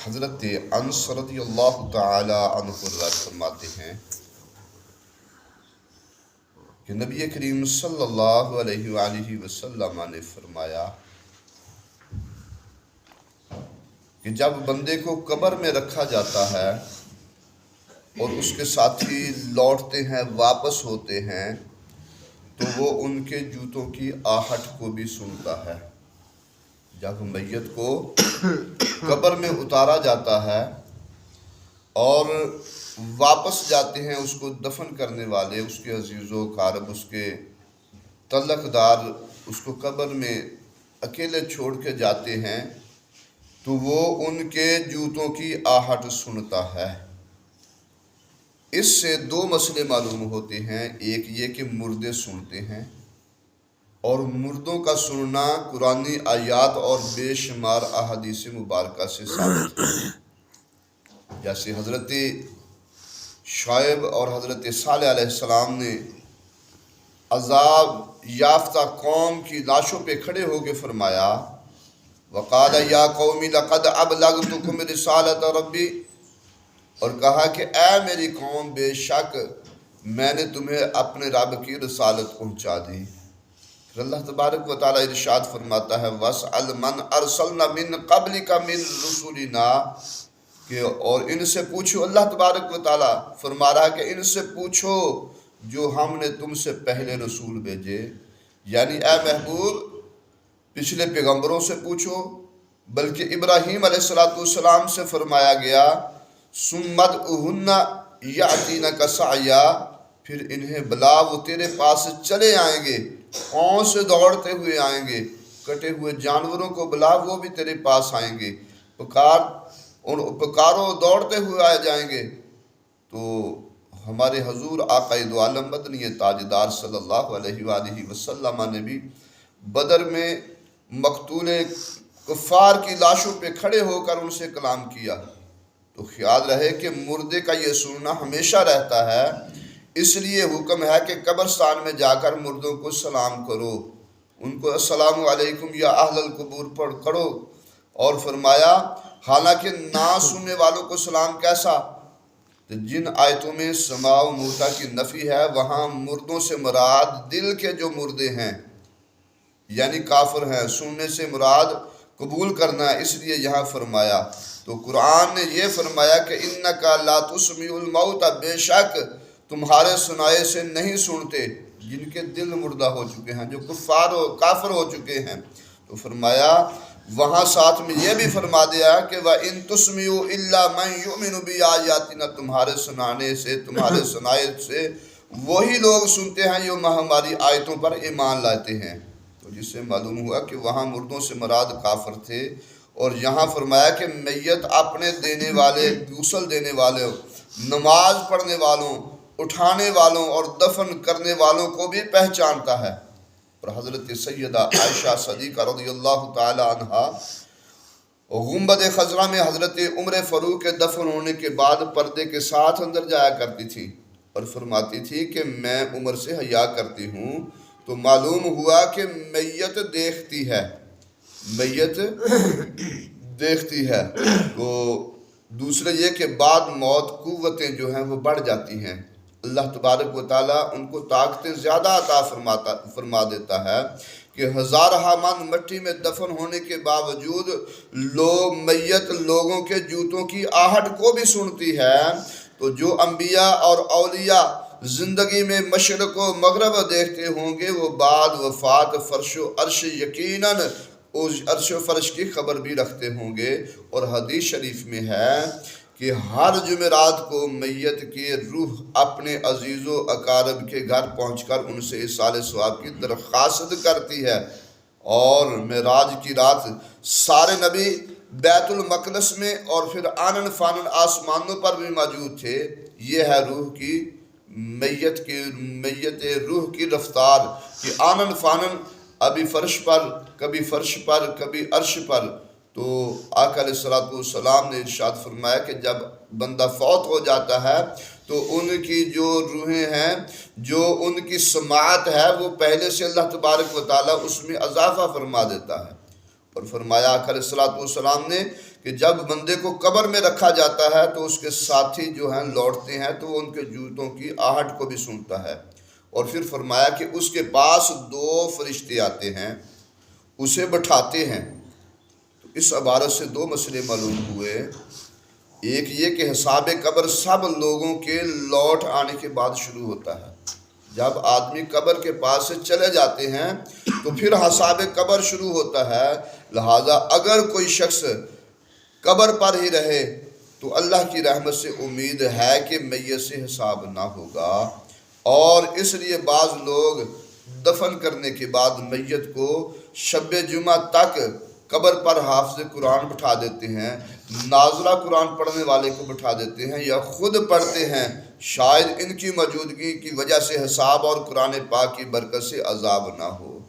حضرت انس رضی اللہ تعالی عنہ روایت فرماتے ہیں کہ نبی کریم صلی اللہ علیہ وآلہ وسلم نے فرمایا کہ جب بندے کو قبر میں رکھا جاتا ہے اور اس کے ساتھی لوٹتے ہیں واپس ہوتے ہیں تو وہ ان کے جوتوں کی آہٹ کو بھی سنتا ہے۔ جب میت کو قبر میں اتارا جاتا ہے اور واپس جاتے ہیں اس کو دفن کرنے والے، اس کے عزیز و اقارب، اس کے تعلق دار اس کو قبر میں اکیلے چھوڑ کے جاتے ہیں تو وہ ان کے جوتوں کی آہٹ سنتا ہے۔ اس سے دو مسئلے معلوم ہوتے ہیں، ایک یہ کہ مردے سنتے ہیں، اور مردوں کا سننا قرآنی آیات اور بے شمار احادیث مبارکہ سے ثابت ہے۔ جیسے حضرت شعیب اور حضرت صالح علیہ السلام نے عذاب یافتہ قوم کی لاشوں پہ کھڑے ہو کے فرمایا وَقَالَ يَا قَوْمِ لَقَدْ أَبْلَغْتُكُمْ رِسَالَةَ رَبِّي، اور کہا کہ اے میری قوم، بے شک میں نے تمہیں اپنے رب کی رسالت پہنچا دی۔ پھر اللہ تبارک و تعالیٰ ارشاد فرماتا ہے وَاسْأَلْ مَنْ أَرْسَلْنَا مِنْ قَبْلِكَ مِنْ رُسُلِنَا، کہ اور ان سے پوچھو، اللہ تبارک و تعالیٰ فرما رہا ہے کہ ان سے پوچھو جو ہم نے تم سے پہلے رسول بھیجے، یعنی اے محبوب پچھلے پیغمبروں سے پوچھو، بلکہ ابراہیم علیہ السلام سے فرمایا گیا ثُمَّ ادْعُهُنَّ يَأْتِينَكَ سَعْيًا، پھر انہیں بلا، وہ تیرے پاس چلے آئیں گے، پاؤں سے دوڑتے ہوئے آئیں گے، کٹے ہوئے جانوروں کو بلا، وہ بھی تیرے پاس آئیں گے، پکارو دوڑتے ہوئے آ جائیں گے۔ تو ہمارے حضور آقا دو عالم مدنی تاجدار صلی اللہ علیہ وآلہ وسلم نے بھی بدر میں مقتول کفار کی لاشوں پہ کھڑے ہو کر ان سے کلام کیا۔ تو خیال رہے کہ مردے کا یہ سننا ہمیشہ رہتا ہے، اس لیے حکم ہے کہ قبرستان میں جا کر مردوں کو سلام کرو، ان کو السلام علیکم یا اہل القبور پڑھ کرو، اور فرمایا حالانکہ نہ سننے والوں کو سلام کیسا؟ جن آیتوں میں سماع و موتہ کی نفی ہے وہاں مردوں سے مراد دل کے جو مردے ہیں یعنی کافر ہیں، سننے سے مراد قبول کرنا ہے، اس لیے یہاں فرمایا۔ تو قرآن نے یہ فرمایا کہ اِنَّكَ لَا تُسْمِعُ الْمَوْتَ، بے شک تمہارے سنائے سے نہیں سنتے جن کے دل مردہ ہو چکے ہیں، جو کافر ہو چکے ہیں۔ تو فرمایا وہاں ساتھ میں یہ بھی فرما دیا کہ وَإِن تُسْمِعُوا إِلَّا مَن يُؤْمِنُ بِآيَاتِنَا، تمہارے سنانے سے، تمہارے سنائے سے وہی لوگ سنتے ہیں جو ہماری آیتوں پر ایمان لاتے ہیں۔ تو جس سے معلوم ہوا کہ وہاں مردوں سے مراد کافر تھے، اور یہاں فرمایا کہ میت اپنے دینے والے، غسل دینے والے، نماز پڑھنے والوں، اٹھانے والوں اور دفن کرنے والوں کو بھی پہچانتا ہے۔ اور حضرت سیدہ عائشہ صدیقہ رضی اللہ تعالی عنہا گنبد خضرا میں حضرت عمر فاروق کے دفن ہونے کے بعد پردے کے ساتھ اندر جایا کرتی تھی اور فرماتی تھی کہ میں عمر سے حیا کرتی ہوں۔ تو معلوم ہوا کہ میت دیکھتی ہے، میت دیکھتی ہے۔ تو دوسرے یہ کہ بعد موت قوتیں جو ہیں وہ بڑھ جاتی ہیں، اللہ تبارک و تعالیٰ ان کو طاقتیں زیادہ عطا فرما دیتا ہے کہ ہزارہ من مٹی میں دفن ہونے کے باوجود میت لوگوں کے جوتوں کی آہٹ کو بھی سنتی ہے۔ تو جو انبیاء اور اولیاء زندگی میں مشرق و مغرب دیکھتے ہوں گے وہ بعد وفات فرش و عرش یقیناً اس عرش و فرش کی خبر بھی رکھتے ہوں گے۔ اور حدیث شریف میں ہے کہ ہر جمعرات کو میت کی روح اپنے عزیز و اقارب کے گھر پہنچ کر ان سے ایصال ثواب کی درخواست کرتی ہے۔ اور معراج کی رات سارے نبی بیت المقدس میں اور پھر آنن فانن آسمانوں پر بھی موجود تھے۔ یہ ہے روح کی میت روح کی رفتار کہ آنن فانن، ابھی فرش پر، کبھی فرش پر، کبھی عرش پر۔ تو آقا علیہ السلام نے ارشاد فرمایا کہ جب بندہ فوت ہو جاتا ہے تو ان کی جو روحیں ہیں، جو ان کی سماعت ہے، وہ پہلے سے اللہ تبارک و تعالیٰ اس میں اضافہ فرما دیتا ہے، اور فرمایا آقا علیہ الصلوۃ والسلام نے کہ جب بندے کو قبر میں رکھا جاتا ہے تو اس کے ساتھی جو ہیں لوٹتے ہیں تو وہ ان کے جوتوں کی آہٹ کو بھی سنتا ہے، اور پھر فرمایا کہ اس کے پاس 2 فرشتے آتے ہیں، اسے بٹھاتے ہیں۔ تو اس عبارت سے 2 مسئلے معلوم ہوئے۔ ایک یہ کہ حساب قبر سب لوگوں کے لوٹ آنے کے بعد شروع ہوتا ہے۔ جب آدمی قبر کے پاس سے چلے جاتے ہیں تو پھر حساب قبر شروع ہوتا ہے۔ لہذا اگر کوئی شخص قبر پر ہی رہے تو اللہ کی رحمت سے امید ہے کہ میت سے حساب نہ ہوگا، اور اس لیے بعض لوگ دفن کرنے کے بعد میت کو شب جمعہ تک قبر پر حافظ قرآن بٹھا دیتے ہیں، نازلہ قرآن پڑھنے والے کو بٹھا دیتے ہیں یا خود پڑھتے ہیں، شاید ان کی موجودگی کی وجہ سے حساب اور قرآن پاک کی برکت سے عذاب نہ ہو۔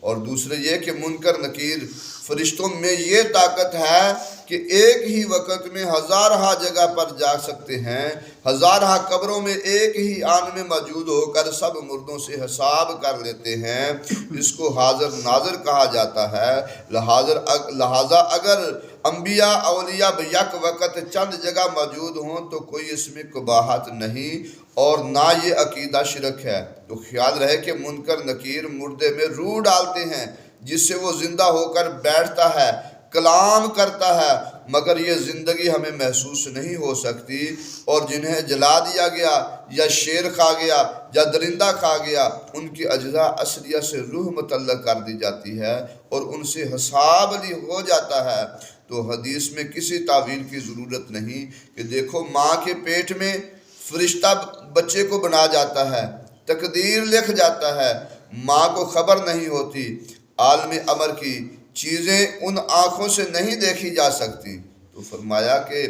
اور دوسرے یہ کہ منکر نکیر فرشتوں میں یہ طاقت ہے کہ ایک ہی وقت میں ہزارہ جگہ پر جا سکتے ہیں، ہزارہ قبروں میں ایک ہی آن میں موجود ہو کر سب مردوں سے حساب کر لیتے ہیں۔ اس کو حاضر ناظر کہا جاتا ہے۔ لہذا اگر انبیاء اولیاء بیک وقت چند جگہ موجود ہوں تو کوئی اس میں قباحت نہیں، اور نہ یہ عقیدہ شرک ہے۔ تو خیال رہے کہ منکر نکیر مردے میں روح ڈالتے ہیں جس سے وہ زندہ ہو کر بیٹھتا ہے، کلام کرتا ہے، مگر یہ زندگی ہمیں محسوس نہیں ہو سکتی، اور جنہیں جلا دیا گیا یا شیر کھا گیا یا درندہ کھا گیا ان کی اجزاء اصلیہ سے روح متعلق کر دی جاتی ہے اور ان سے حساب لی ہو جاتا ہے۔ تو حدیث میں کسی تعویل کی ضرورت نہیں کہ دیکھو ماں کے پیٹ میں فرشتہ بچے کو بنا جاتا ہے، تقدیر لکھ جاتا ہے، ماں کو خبر نہیں ہوتی، عالم امر کی چیزیں ان آنکھوں سے نہیں دیکھی جا سکتی۔ تو فرمایا کہ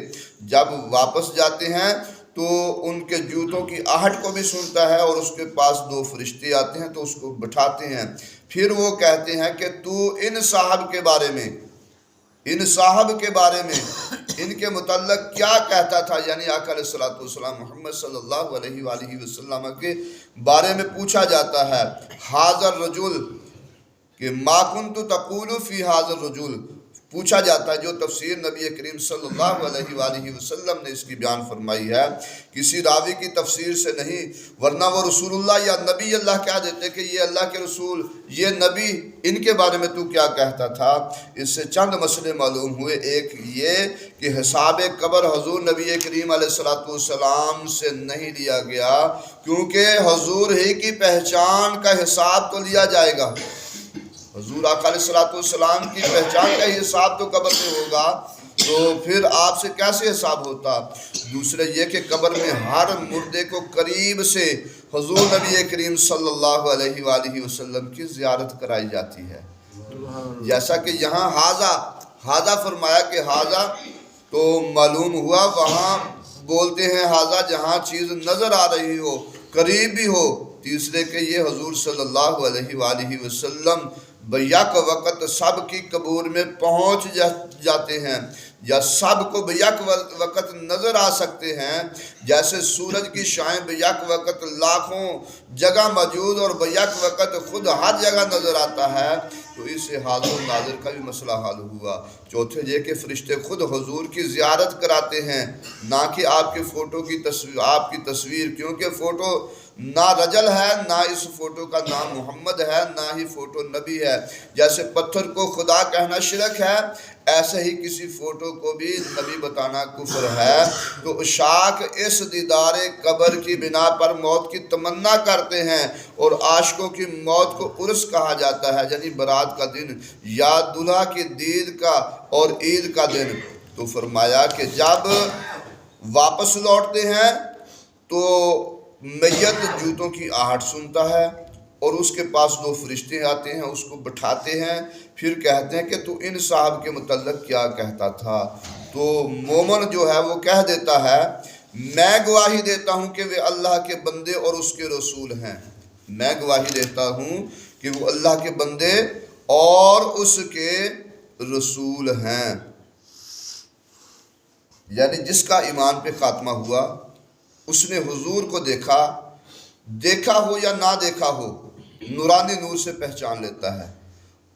جب واپس جاتے ہیں تو ان کے جوتوں کی آہٹ کو بھی سنتا ہے، اور اس کے پاس 2 فرشتے آتے ہیں تو اس کو بٹھاتے ہیں، پھر وہ کہتے ہیں کہ تو ان صاحب کے بارے میں ان کے متعلق کیا کہتا تھا، یعنی آقا علیہ الصلوۃ والسلام محمد صلی اللہ علیہ وآلہ وسلم کے بارے میں پوچھا جاتا ہے۔ حاضر رجل کہ ما کنت تقول فی حاضر رجل، پوچھا جاتا ہے، جو تفسیر نبی کریم صلی اللہ علیہ وآلہ وسلم نے اس کی بیان فرمائی ہے، کسی راوی کی تفسیر سے نہیں، ورنہ وہ رسول اللہ یا نبی اللہ کہہ دیتے کہ یہ اللہ کے رسول، یہ نبی، ان کے بارے میں تو کیا کہتا تھا۔ اس سے چند مسئلے معلوم ہوئے۔ ایک یہ کہ حساب قبر حضور نبی کریم علیہ الصلوۃ والسلام سے نہیں لیا گیا، کیونکہ حضور ہی کی پہچان کا حساب تو لیا جائے گا، حضور آقا علیہ الصلوۃ والسلام کی پہچان کا ہی حساب تو قبر میں ہوگا، تو پھر آپ سے کیسے حساب ہوتا۔ دوسرے یہ کہ قبر میں ہر مردے کو قریب سے حضور نبی کریم صلی اللہ علیہ وآلہ وسلم کی زیارت کرائی جاتی ہے، جیسا کہ یہاں حاضہ فرمایا کہ حاضہ، تو معلوم ہوا وہاں بولتے ہیں حاضہ جہاں چیز نظر آ رہی ہو، قریب بھی ہو۔ تیسرے کہ یہ حضور صلی اللہ علیہ وآلہ وسلم بیک وقت سب کی قبور میں پہنچ جاتے ہیں، یا سب کو بیک وقت نظر آ سکتے ہیں، جیسے سورج کی شعاعیں بیک وقت لاکھوں جگہ موجود اور بیک وقت خود ہر جگہ نظر آتا ہے، تو اس سے حاضر و ناظر کا بھی مسئلہ حل ہوا۔ چوتھے یہ کہ فرشتے خود حضور کی زیارت کراتے ہیں، نہ کہ آپ کی تصویر، کیونکہ فوٹو نہ رجل ہے، نہ اس فوٹو کا نام محمد ہے، نہ ہی فوٹو نبی ہے۔ جیسے پتھر کو خدا کہنا شرک ہے، ایسے ہی کسی فوٹو کو بھی نبی بتانا کفر ہے۔ تو عشاق اس دیدار قبر کی بنا پر موت کی تمنا کرتے ہیں، اور عاشقوں کی موت کو عرس کہا جاتا ہے، یعنی برات کا دن یا دلہا کی دید کا اور عید کا دن۔ تو فرمایا کہ جب واپس لوٹتے ہیں تو میت جوتوں کی آہٹ سنتا ہے، اور اس کے پاس 2 فرشتے آتے ہیں، اس کو بٹھاتے ہیں، پھر کہتے ہیں کہ تو ان صاحب کے متعلق کیا کہتا تھا۔ تو مومن جو ہے وہ کہہ دیتا ہے، میں گواہی دیتا ہوں کہ وہ اللہ کے بندے اور اس کے رسول ہیں، میں گواہی دیتا ہوں کہ وہ اللہ کے بندے اور اس کے رسول ہیں۔ یعنی جس کا ایمان پہ خاتمہ ہوا، اس نے حضور کو دیکھا ہو یا نہ دیکھا ہو، نورانی نور سے پہچان لیتا ہے،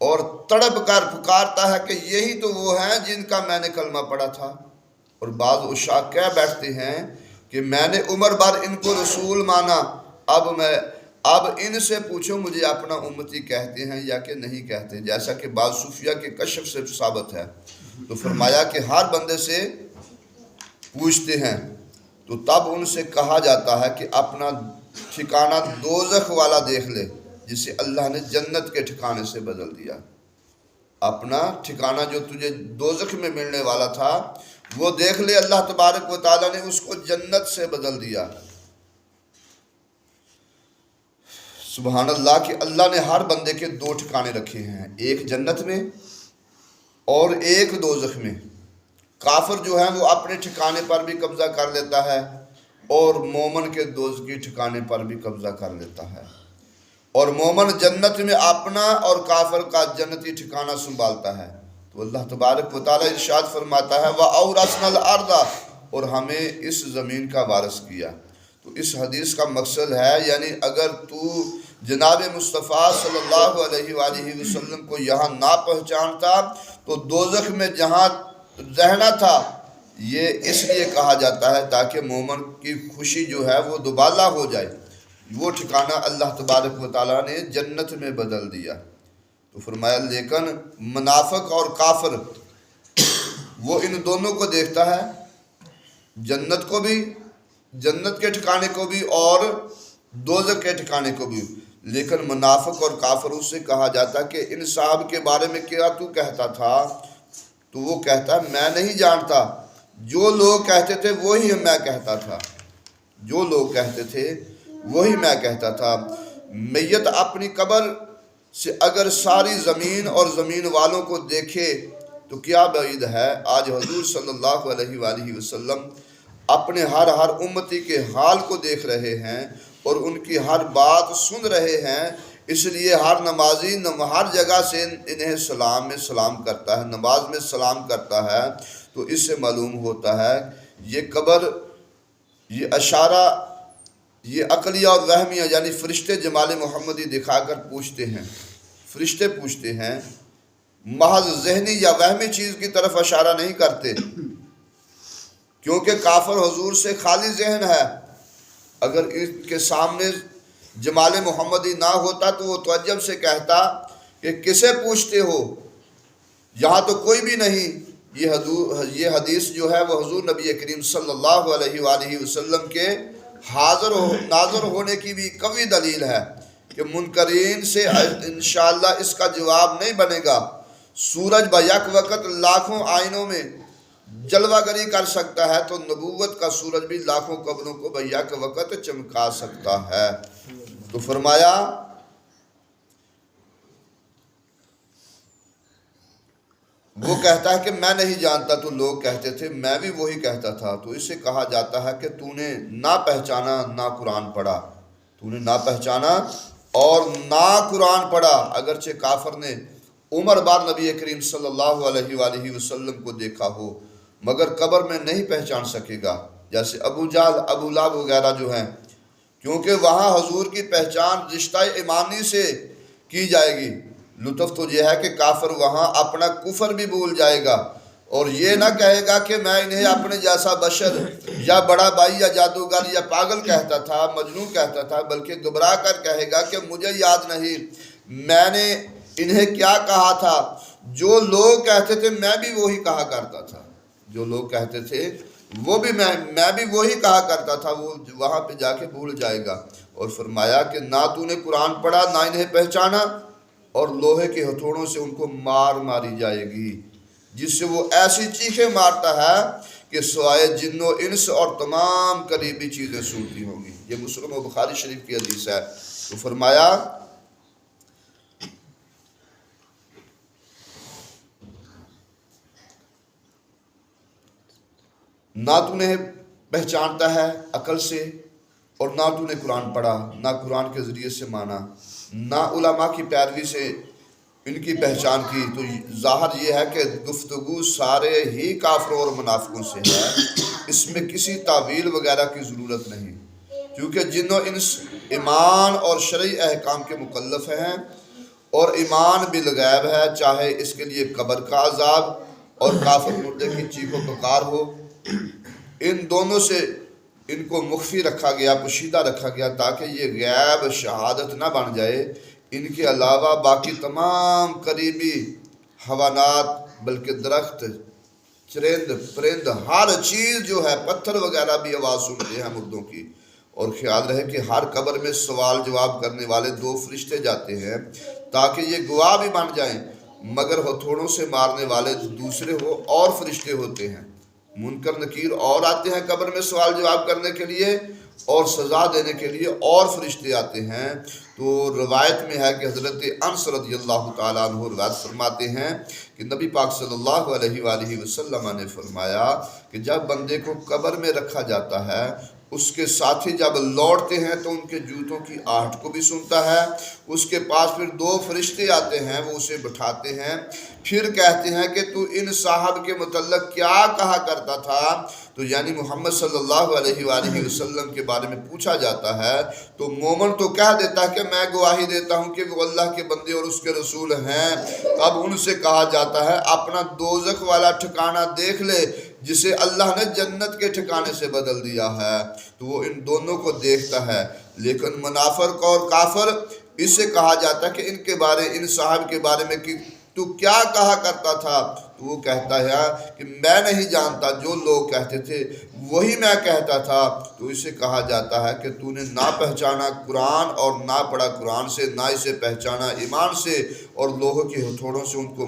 اور تڑپ کر پکارتا ہے کہ یہی تو وہ ہیں جن کا میں نے کلمہ پڑھا تھا۔ اور بعض عشاق کہہ بیٹھتے ہیں کہ میں نے عمر بھر ان کو رسول مانا، اب ان سے پوچھو مجھے اپنا امتی کہتے ہیں یا کہ نہیں کہتے، جیسا کہ بعض صوفیہ کے کشف سے ثابت ہے۔ تو فرمایا کہ ہر بندے سے پوچھتے ہیں، تو تب ان سے کہا جاتا ہے کہ اپنا ٹھکانہ دوزخ والا دیکھ لے جسے اللہ نے جنت کے ٹھکانے سے بدل دیا۔ اپنا ٹھکانہ جو تجھے دوزخ میں ملنے والا تھا وہ دیکھ لے، اللہ تبارک و تعالیٰ نے اس کو جنت سے بدل دیا۔ سبحان اللہ کہ اللہ نے ہر بندے کے دو ٹھکانے رکھے ہیں، ایک جنت میں اور ایک دوزخ میں۔ کافر جو ہے وہ اپنے ٹھکانے پر بھی قبضہ کر لیتا ہے اور مومن کے دوزخی ٹھکانے پر بھی قبضہ کر لیتا ہے، اور مومن جنت میں اپنا اور کافر کا جنتی ٹھکانہ سنبھالتا ہے۔ تو اللہ تبارک و تعالیٰ ارشاد فرماتا ہے وَأَوْرَثْنَا الْأَرْضَ، اور ہمیں اس زمین کا وارث کیا۔ تو اس حدیث کا مقصد ہے یعنی اگر تو جناب مصطفیٰ صلی اللہ علیہ وآلہ وسلم کو یہاں نہ پہچانتا تو دوزخ میں جہاں رہنا تھا، یہ اس لیے کہا جاتا ہے تاکہ مومن کی خوشی جو ہے وہ دوبالا ہو جائے۔ وہ ٹھکانہ اللہ تبارک و تعالیٰ نے جنت میں بدل دیا۔ تو فرمایا لیکن منافق اور کافر وہ ان دونوں کو دیکھتا ہے، جنت کو بھی، جنت کے ٹھکانے کو بھی اور دوزخ کے ٹھکانے کو بھی، لیکن منافق اور کافر اس سے کہا جاتا کہ ان صاحب کے بارے میں کیا تو کہتا تھا؟ تو وہ کہتا ہے میں نہیں جانتا، جو لوگ کہتے تھے وہی میں کہتا تھا، جو لوگ کہتے تھے وہی میں کہتا تھا۔ میت اپنی قبر سے اگر ساری زمین اور زمین والوں کو دیکھے تو کیا بعید ہے، آج حضور صلی اللہ علیہ وآلہ وسلم اپنے ہر امتی کے حال کو دیکھ رہے ہیں اور ان کی ہر بات سن رہے ہیں، اس لیے ہر نمازی ہر جگہ سے انہیں سلام میں سلام کرتا ہے، نماز میں سلام کرتا ہے۔ تو اس سے معلوم ہوتا ہے یہ قبر، یہ اشارہ، یہ عقلیہ اور وہمیہ یعنی فرشتے جمال محمدی دکھا کر پوچھتے ہیں، فرشتے پوچھتے ہیں، محض ذہنی یا وہمی چیز کی طرف اشارہ نہیں کرتے، کیونکہ کافر حضور سے خالی ذہن ہے۔ اگر ان کے سامنے جمال محمدی نہ ہوتا تو وہ تعجب سے کہتا کہ کسے پوچھتے ہو، یہاں تو کوئی بھی نہیں۔ یہ حدیث جو ہے وہ حضور نبی کریم صلی اللہ علیہ وآلہ وسلم کے حاضر ناظر ہونے کی بھی قوی دلیل ہے کہ منکرین سے انشاءاللہ اس کا جواب نہیں بنے گا۔ سورج بیک وقت لاکھوں آئینوں میں جلوہ گری کر سکتا ہے تو نبوت کا سورج بھی لاکھوں قبروں کو بیک وقت چمکا سکتا ہے۔ تو فرمایا وہ کہتا ہے کہ میں نہیں جانتا، تو لوگ کہتے تھے میں بھی وہی کہتا تھا۔ تو اسے کہا جاتا ہے کہ تو نے نہ پہچانا نہ قرآن پڑھا، تو نے نہ پہچانا اور نہ قرآن پڑھا۔ اگرچہ کافر نے عمر بار نبی کریم صلی اللہ علیہ وآلہ وسلم کو دیکھا ہو مگر قبر میں نہیں پہچان سکے گا، جیسے ابو جہل، ابو لہب وغیرہ جو ہیں، کیونکہ وہاں حضور کی پہچان رشتہ ایمانی سے کی جائے گی۔ لطف تو یہ ہے کہ کافر وہاں اپنا کفر بھی بھول جائے گا اور یہ نہ کہے گا کہ میں انہیں اپنے جیسا بشر یا بڑا بھائی یا جادوگر یا پاگل کہتا تھا، مجنون کہتا تھا، بلکہ گھبرا کر کہے گا کہ مجھے یاد نہیں میں نے انہیں کیا کہا تھا۔ جو لوگ کہتے تھے میں بھی وہی کہا کرتا تھا، جو لوگ کہتے تھے وہ بھی میں بھی وہی کہا کرتا تھا، وہ وہاں پہ جا کے بھول جائے گا۔ اور فرمایا کہ نہ تو نے قرآن پڑھا نہ انہیں پہچانا، اور لوہے کے ہتھوڑوں سے ان کو مار ماری جائے گی، جس سے وہ ایسی چیخیں مارتا ہے کہ سوائے جن و انس اور تمام قریبی چیزیں سنتی ہوں گی۔ یہ مسلم و بخاری شریف کی حدیث ہے۔ تو فرمایا نہ تو نے پہچانتا ہے عقل سے اور نہ تو نے قرآن پڑھا، نہ قرآن کے ذریعے سے مانا، نہ علماء کی پیروی سے ان کی پہچان کی، تو ظاہر یہ ہے کہ گفتگو سارے ہی کافروں اور منافقوں سے ہے، اس میں کسی تعویل وغیرہ کی ضرورت نہیں، کیونکہ جن و انس ایمان اور شرعی احکام کے مکلف ہیں اور ایمان بالغیب ہے، چاہے اس کے لیے قبر کا عذاب اور کافر مردے کی چیخ و پکار ہو، ان دونوں سے ان کو مخفی رکھا گیا، پوشیدہ رکھا گیا تاکہ یہ غیب شہادت نہ بن جائے۔ ان کے علاوہ باقی تمام قریبی حیوانات، بلکہ درخت، چرند، پرند، ہر چیز جو ہے، پتھر وغیرہ بھی آواز سنتے ہیں مردوں کی۔ اور خیال رہے کہ ہر قبر میں سوال جواب کرنے والے 2 فرشتے جاتے ہیں تاکہ یہ گواہ بھی بن جائیں، مگر ہتھوڑوں سے مارنے والے دوسرے اور فرشتے ہوتے ہیں۔ منکر نکیر اور آتے ہیں قبر میں سوال جواب کرنے کے لیے، اور سزا دینے کے لیے اور فرشتے آتے ہیں۔ تو روایت میں ہے کہ حضرت انس رضی اللہ تعالیٰ عنہ روایت فرماتے ہیں کہ نبی پاک صلی اللہ علیہ وآلہ وسلم نے فرمایا کہ جب بندے کو قبر میں رکھا جاتا ہے، اس کے ساتھی جب لوٹتے ہیں تو ان کے جوتوں کی آہٹ کو بھی سنتا ہے۔ اس کے پاس پھر 2 فرشتے آتے ہیں، وہ اسے بٹھاتے ہیں، پھر کہتے ہیں کہ تو ان صاحب کے متعلق کیا کہا کرتا تھا؟ تو یعنی محمد صلی اللہ علیہ وآلہ وسلم کے بارے میں پوچھا جاتا ہے تو مومن تو کہہ دیتا ہے کہ میں گواہی دیتا ہوں کہ وہ اللہ کے بندے اور اس کے رسول ہیں۔ اب ان سے کہا جاتا ہے اپنا دوزخ والا ٹھکانہ دیکھ لے جسے اللہ نے جنت کے ٹھکانے سے بدل دیا ہے۔ تو وہ ان دونوں کو دیکھتا ہے، لیکن منافق اور کافر، اس سے کہا جاتا ہے کہ ان صاحب کے بارے میں کہ تو کیا کہا کرتا تھا؟ تو وہ کہتا ہے کہ میں نہیں جانتا، جو لوگ کہتے تھے وہی میں کہتا تھا۔ تو اسے کہا جاتا ہے کہ تو نے نہ پہچانا قرآن اور نہ پڑھا قرآن سے، نہ اسے پہچانا ایمان سے، اور لوہوں کے ہتھوڑوں سے ان کو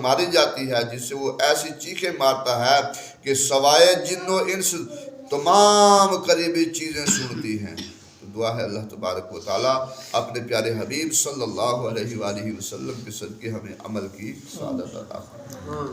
ماری جاتی ہے، جس سے وہ ایسی چیخیں مارتا ہے کہ سوائے جن و انس تمام قریبی چیزیں سنتی ہیں۔ دعا ہے اللہ تبارک و تعالیٰ اپنے پیارے حبیب صلی اللہ علیہ وآلہ وسلم کے صدقے ہمیں عمل کی سعادت عطا فرمائے۔